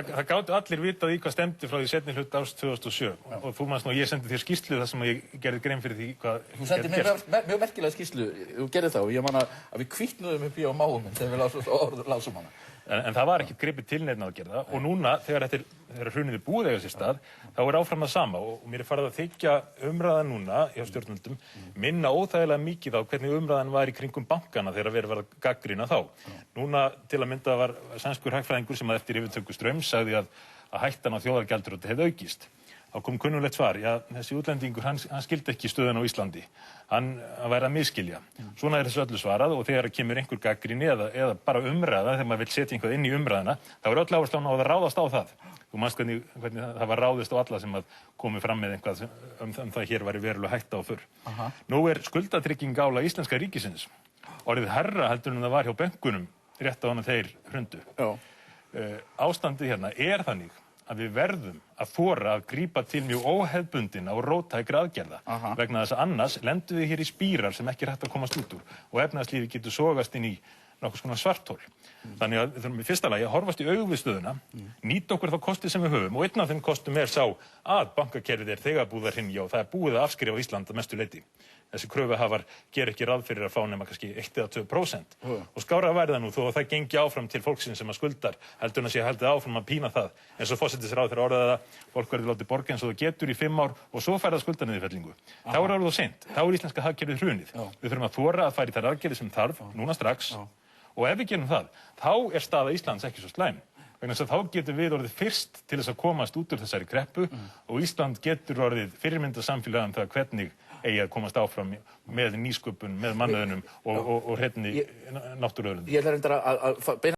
Það gátu allir vitað í hvað stemdi frá því seinni hluta árs 2007 og þú manst nú, ég sendi þér skýrslu þar sem ég gerði grein fyrir því hvað Þú sendir mér mjög merkilega skýrslu, þú gerðir það og ég man að við kvítnuðum upp í á máum þegar við lásum hana. En það var ekkert gripið til neinna aðgerða og núna þegar hrunið er búið eiga sér stað þá er áfram það sama og mér er farið að þykja umræðan núna hjá stjórnvöldum minna óþægilega mikið á hvernig umræðan var í kringum bankana þegar verið var að gagnrýna þá. Núna til að mynda var sænskur hagfræðingur sem að eftir yfirtöku Straums sagði að hættan á þjóðargjaldþroti hefði aukist. Þá kom kunnulegt svar, já, þessi útlendingur, hann skildi ekki stöðuna á Íslandi. Hann væri að misskilja. Svona er þessu öllu svarað og þegar kemur einhver gagnrýni eða bara umræða, þegar maður vill setja einhvað inn í umræðuna, þá er öll áherslan á að ráðast á það. Þú manst hvernig það var ráðist á alla sem að komi fram með einhvað það hér væri verulega hætta á fyrr. Nú er skuldatrygging álag íslenska ríkisins orðið herra heldur en það var hjá bönkunum rétt á hana þeir hrundu. Ástandið hérna er þannig að við verðum að þora að grípa til mjög óhefðbundinna og róttækra aðgerða vegna þess að annars lendum við hér í spírar sem ekki er hægt að komast út úr og efnahagslífið getur sogast inn í nokkurs konar svarthol. Þannig að við þurfum í fyrsta lagi að horfast í augu við stöðuna, nýta okkur þá kosti sem við höfum og einn af þeim kostum er sá að bankakerfið er þegar búið að hrynja og það er búið að afskrifa Ísland að mestu leyti. Þessi kröfuhafar gera ekki ráð fyrir að fá nema kannski 1 eða 2% og skárra væri það nú þó að það gengi áfram til fólksins sem að skuldar heldur en að sé haldið áfram að pína það eins og forsætisráðherra orðaði að fólk verði látið borga eins og það getur í 5 ár og svo fær það skuldaniðurfellingu. Þá er orðið of seint, þá er íslenska hagkerfið hrunið. Við þurfum að þora að fara í þær aðgerðir sem þarf núna strax og ef við gerum það, þá er staða Íslands ekki svo slæm. Vegna þess að þá getum við orðið fyrst til þess að komast út úr þessari kreppu og Ísland getur orðið fyrirmyndarsamfélag um það hvernig eigi að komast áfram með nýsköpun, með mannauðnum og hreinni náttúruauðlindum. Ég ætla reyndar að beina